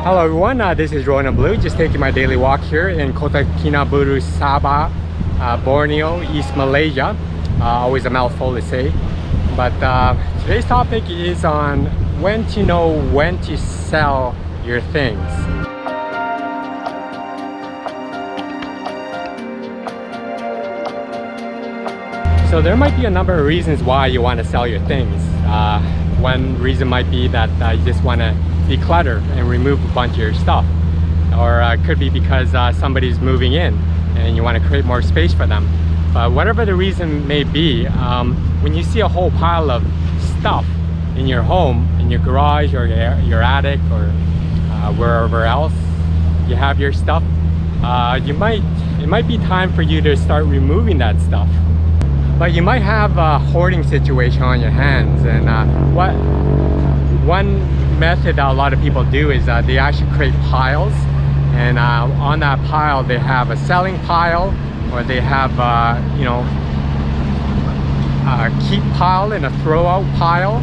Hello everyone, this is Ronan Blue, just taking my daily walk here in Kota Kinabalu, Sabah, Borneo, East Malaysia. Always a mouthful to say. But today's topic is on when to know when to sell your things. So there might be a number of reasons why you want to sell your things. One reason might be that you just want to declutter and remove a bunch of your stuff, or it could be because somebody's moving in and you want to create more space for them. But whatever the reason may be, when you see a whole pile of stuff in your home, in your garage or your attic or wherever else you have your stuff, it might be time for you to start removing that stuff. But you might have a hoarding situation on your hands, and one method that a lot of people do is they actually create piles, and on that pile they have a selling pile, or they have a keep pile and a throw out pile.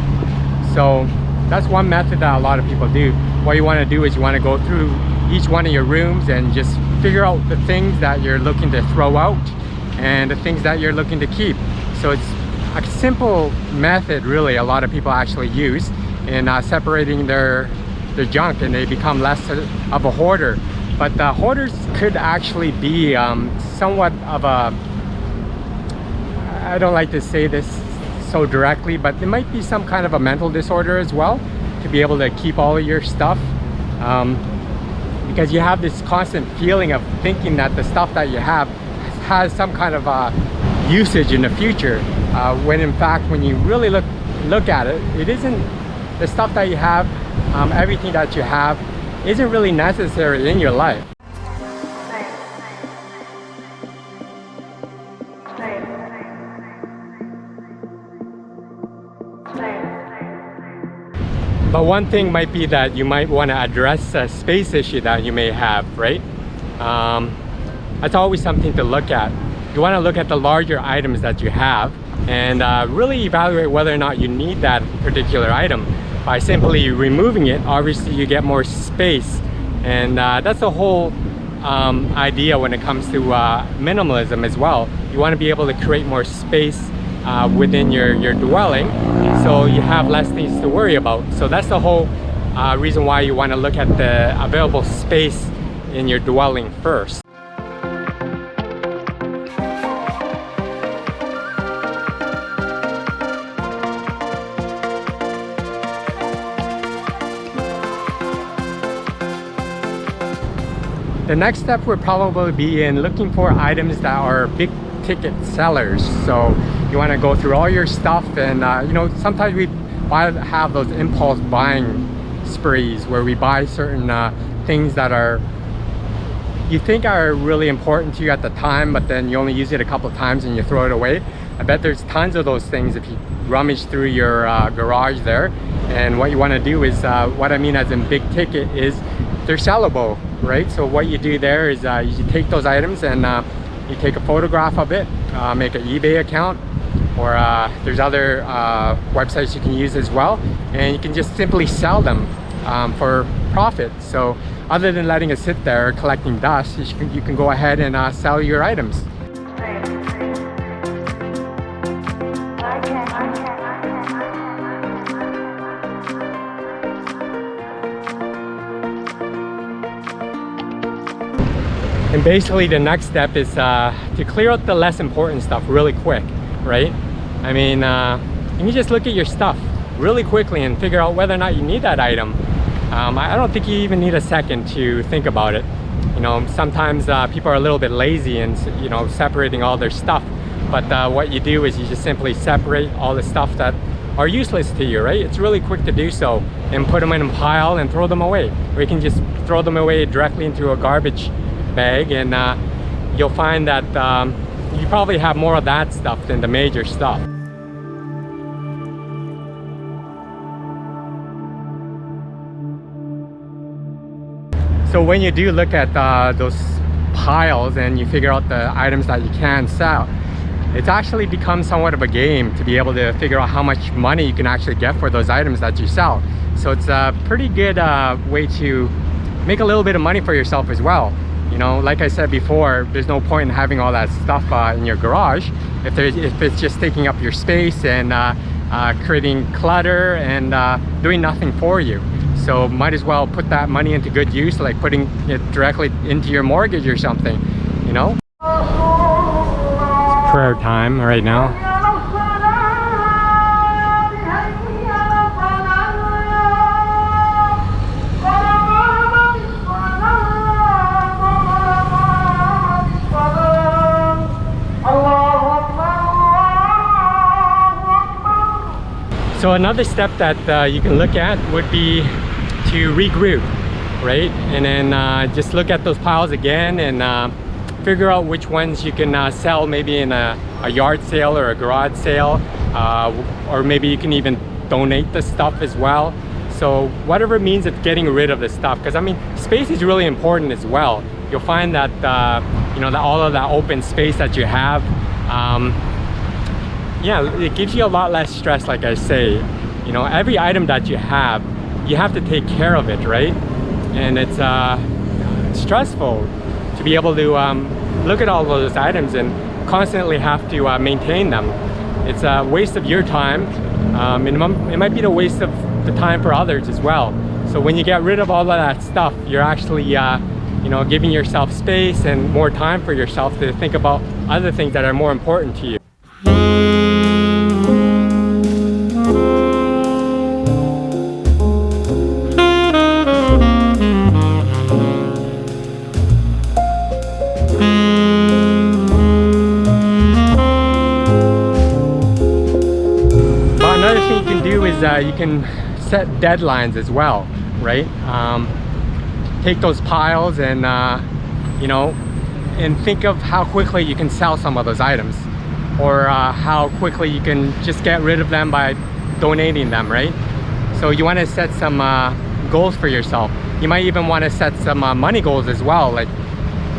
So that's one method that a lot of people do. What you want to do is you want to go through each one of your rooms and just figure out the things that you're looking to throw out and the things that you're looking to keep. So it's a simple method really a lot of people actually use in separating their junk, and they become less of a hoarder. But hoarders could actually be somewhat of a, I don't like to say this so directly, but it might be some kind of a mental disorder as well, to be able to keep all of your stuff, because you have this constant feeling of thinking that the stuff that you have has some kind of usage in the future, when in fact when you really look at it, it isn't. The stuff that you have, everything that you have isn't really necessary in your life. But one thing might be that you might want to address a space issue that you may have, right? That's always something to look at. You want to look at the larger items that you have and really evaluate whether or not you need that particular item. By simply removing it, obviously you get more space, and that's the whole idea when it comes to minimalism as well. You want to be able to create more space within your dwelling, so you have less things to worry about. So that's the whole reason why you want to look at the available space in your dwelling first. The next step would probably be in looking for items that are big ticket sellers. So you want to go through all your stuff, and sometimes we have those impulse buying sprees where we buy certain things that you think are really important to you at the time, but then you only use it a couple of times and you throw it away. I bet there's tons of those things if you rummage through your garage there. And what you want to do is, what I mean as in big ticket is, they're sellable, right? So what you do there is you take those items and you take a photograph of it, make an eBay account, or there's other websites you can use as well, and you can just simply sell them for profit. So other than letting it sit there collecting dust, you can go ahead and sell your items. And basically the next step is to clear out the less important stuff really quick, right? I mean, you can just look at your stuff really quickly and figure out whether or not you need that item. I don't think you even need a second to think about it. Sometimes people are a little bit lazy in separating all their stuff. But what you do is you just simply separate all the stuff that are useless to you, right? It's really quick to do so, and put them in a pile and throw them away. Or you can just throw them away directly into a garbage bag, and you'll find that you probably have more of that stuff than the major stuff. So when you do look at those piles and you figure out the items that you can sell, it's actually become somewhat of a game to be able to figure out how much money you can actually get for those items that you sell. So it's a pretty good way to make a little bit of money for yourself as well. You know, like I said before, there's no point in having all that stuff in your garage if it's just taking up your space and creating clutter and doing nothing for you. So might as well put that money into good use, like putting it directly into your mortgage or something, you know? It's prayer time right now. So another step that you can look at would be to regroup, right? And then just look at those piles again and figure out which ones you can sell, maybe in a yard sale or a garage sale, or maybe you can even donate the stuff as well. So whatever means of getting rid of the stuff, because I mean, space is really important as well. You'll find that you know, that all of that open space that you have, yeah, it gives you a lot less stress. Like I say, you know, every item that you have to take care of it, right? And it's stressful to be able to look at all those items and constantly have to maintain them. It's a waste of your time. It might be the waste of the time for others as well. So when you get rid of all of that stuff, you're actually you know, giving yourself space and more time for yourself to think about other things that are more important to you. Another thing you can do is you can set deadlines as well, right? Take those piles and you know, and think of how quickly you can sell some of those items, or how quickly you can just get rid of them by donating them, right? So you want to set some goals for yourself. You might even want to set some money goals as well, like,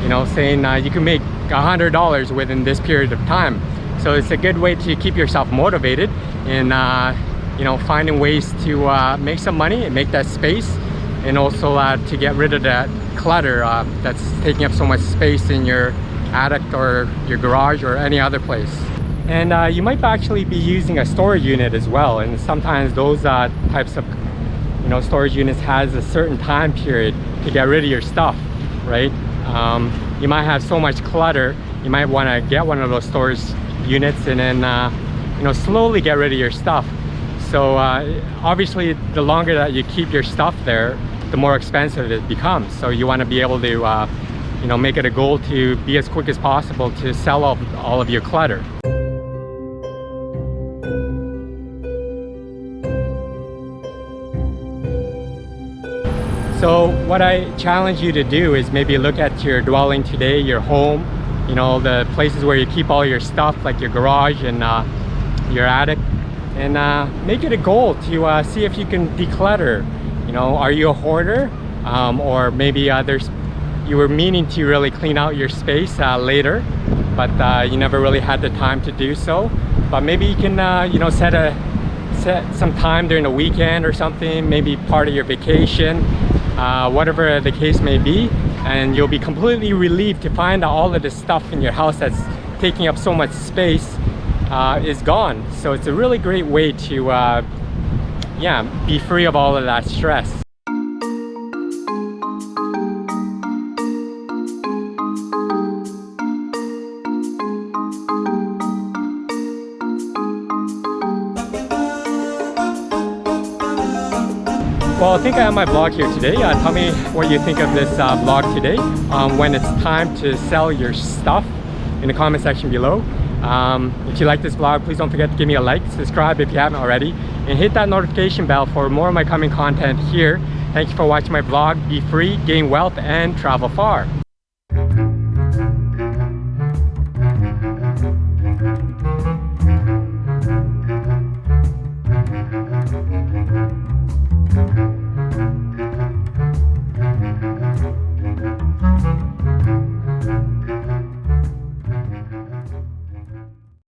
you know, saying you can make $100 within this period of time. So it's a good way to keep yourself motivated and you know, finding ways to make some money and make that space, and also to get rid of that clutter that's taking up so much space in your attic or your garage or any other place. And you might actually be using a storage unit as well, and sometimes those types of, you know, storage units has a certain time period to get rid of your stuff, right? You might have so much clutter, you might want to get one of those storage units and then you know, slowly get rid of your stuff. So obviously the longer that you keep your stuff there, the more expensive it becomes. So you want to be able to you know, make it a goal to be as quick as possible to sell all of your clutter. So what I challenge you to do is maybe look at your dwelling today, your home, you know, the places where you keep all your stuff, like your garage and your attic, and make it a goal to see if you can declutter. You know, are you a hoarder? Or maybe you were meaning to really clean out your space later, but you never really had the time to do so. But maybe you can you know, set some time during the weekend or something, maybe part of your vacation, whatever the case may be, and you'll be completely relieved to find that all of the stuff in your house that's taking up so much space is gone. So it's a really great way to yeah, be free of all of that stress. Well, I think I have my vlog here today. Tell me what you think of this vlog today, when it's time to sell your stuff, in the comment section below. If you like this vlog, please don't forget to give me a like, subscribe if you haven't already, and hit that notification bell for more of my coming content here. Thank you for watching my vlog. Be free, gain wealth, and travel far.